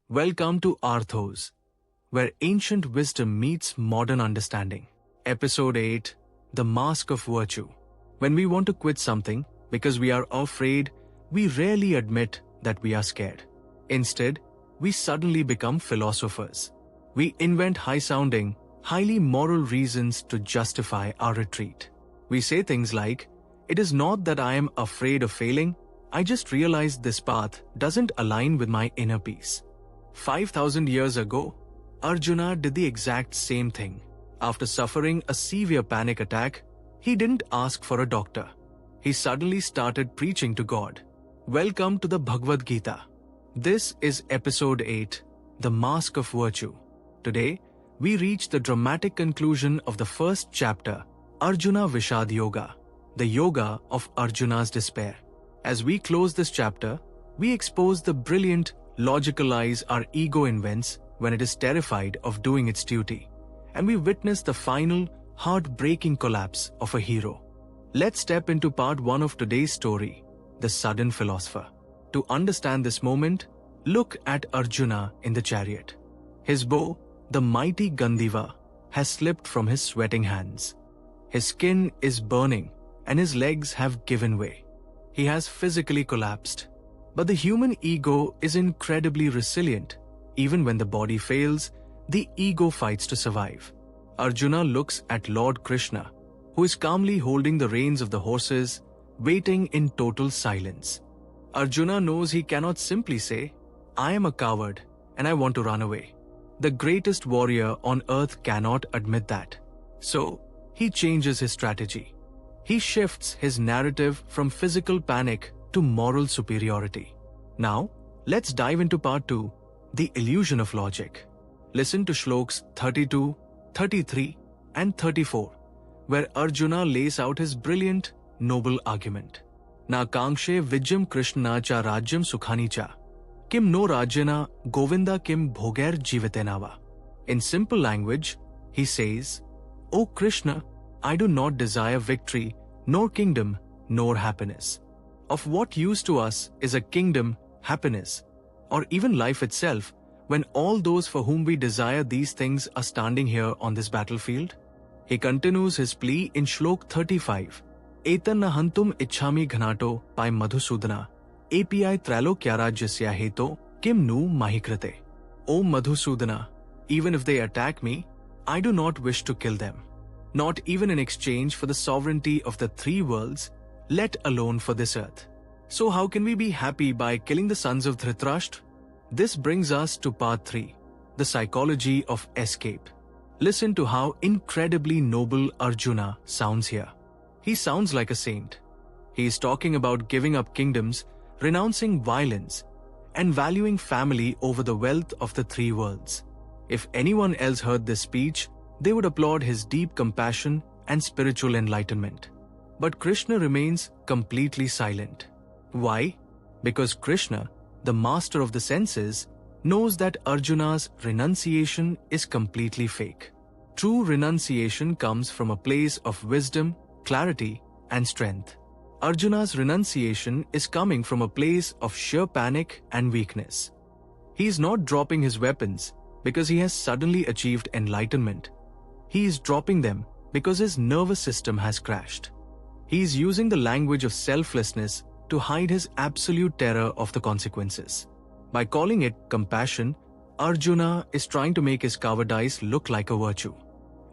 Welcome to Arthos, where ancient wisdom meets modern understanding. Episode 8, The Mask of Virtue. When we want to quit something because we are afraid, we rarely admit that we are scared. Instead, we suddenly become philosophers. We invent high-sounding, highly moral reasons to justify our retreat. We say things like, "It is not that I am afraid of failing, I just realized this path doesn't align with my inner peace." 5,000 years ago, Arjuna did the exact same thing. After suffering a severe panic attack, he didn't ask for a doctor. He suddenly started preaching to God. Welcome to the Bhagavad Gita. This is episode 8, The Mask of Virtue. Today, we reach the dramatic conclusion of the first chapter, Arjuna Vishad Yoga, the yoga of Arjuna's despair. As we close this chapter, we expose the brilliant, logical lies our ego invents when it is terrified of doing its duty, and we witness the final, heartbreaking collapse of a hero. Let's step into part 1 of today's story, The Sudden Philosopher. To understand this moment, look at Arjuna in the chariot. His bow, the mighty Gandiva, has slipped from his sweating hands. His skin is burning, and his legs have given way. He has physically collapsed. But the human ego is incredibly resilient. Even when the body fails, the ego fights to survive. Arjuna looks at Lord Krishna, who is calmly holding the reins of the horses, waiting in total silence. Arjuna knows he cannot simply say, "I am a coward and I want to run away." The greatest warrior on earth cannot admit that. So, he changes his strategy. He shifts his narrative from physical panic to moral superiority. Now, let's dive into part 2, The Illusion of Logic. Listen to shloks 32, 33, and 34, where Arjuna lays out his brilliant, noble argument. Na kankshe vijyam Krishna cha rajyam sukhani cha, kim no rajyana govinda kim bhogair jivatenava. In simple language, he says, "O Krishna, I do not desire victory, nor kingdom, nor happiness. Of what use to us is a kingdom, happiness, or even life itself, when all those for whom we desire these things are standing here on this battlefield?" He continues his plea in Shlok 35. Etanna hantum ichhami ghanato pai madhusudana, api tralo kyarajyasya heto kim nu mahikrate. O Madhusudana, even if they attack me, I do not wish to kill them. Not even in exchange for the sovereignty of the 3 worlds, let alone for this earth. So how can we be happy by killing the sons of Dhritarashtra? This brings us to part 3, the psychology of escape. Listen to how incredibly noble Arjuna sounds here. He sounds like a saint. He is talking about giving up kingdoms, renouncing violence, and valuing family over the wealth of the 3 worlds. If anyone else heard this speech, they would applaud his deep compassion and spiritual enlightenment. But Krishna remains completely silent. Why? Because Krishna, the master of the senses, knows that Arjuna's renunciation is completely fake. True renunciation comes from a place of wisdom, clarity, and strength. Arjuna's renunciation is coming from a place of sheer panic and weakness. He is not dropping his weapons because he has suddenly achieved enlightenment. He is dropping them because his nervous system has crashed. He is using the language of selflessness to hide his absolute terror of the consequences. By calling it compassion, Arjuna is trying to make his cowardice look like a virtue.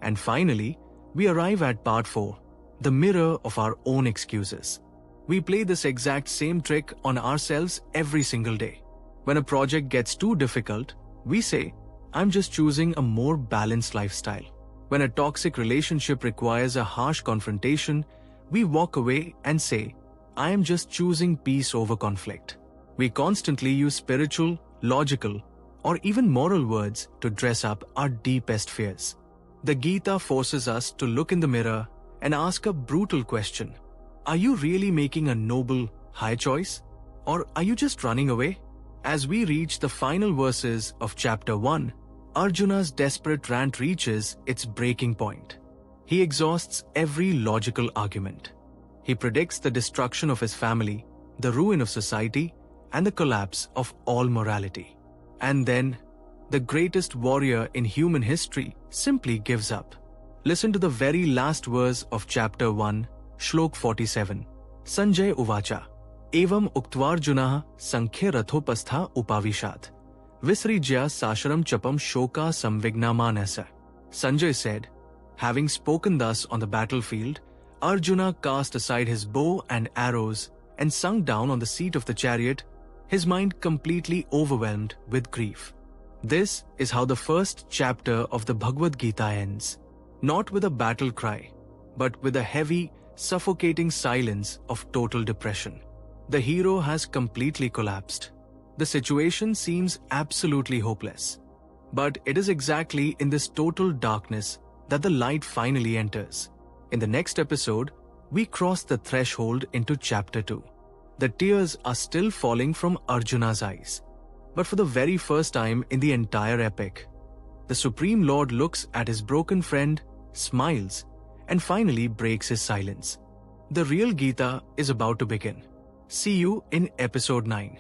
And finally, we arrive at part 4, the mirror of our own excuses. We play this exact same trick on ourselves every single day. When a project gets too difficult, we say, "I'm just choosing a more balanced lifestyle." When a toxic relationship requires a harsh confrontation, we walk away and say, "I am just choosing peace over conflict." We constantly use spiritual, logical, or even moral words to dress up our deepest fears. The Gita forces us to look in the mirror and ask a brutal question. Are you really making a noble, high choice? Or are you just running away? As we reach the final verses of chapter 1, Arjuna's desperate rant reaches its breaking point. He exhausts every logical argument. He predicts the destruction of his family, the ruin of society, and the collapse of all morality. And then, the greatest warrior in human history simply gives up. Listen to the very last verse of chapter 1, Shlok 47. Sanjay Uvacha. Evam Uktvarjunah Sankhya Rathopastha Upavishad. Visrijya Sasharam Chapam Shoka Samvignamanasa. Sanjay said, having spoken thus on the battlefield, Arjuna cast aside his bow and arrows and sunk down on the seat of the chariot, his mind completely overwhelmed with grief. This is how the first chapter of the Bhagavad Gita ends. Not with a battle cry, but with a heavy, suffocating silence of total depression. The hero has completely collapsed. The situation seems absolutely hopeless. But it is exactly in this total darkness that the light finally enters. In the next episode, we cross the threshold into chapter 2. The tears are still falling from Arjuna's eyes. But for the very first time in the entire epic, the Supreme Lord looks at his broken friend, smiles, and finally breaks his silence. The real Gita is about to begin. See you in episode 9.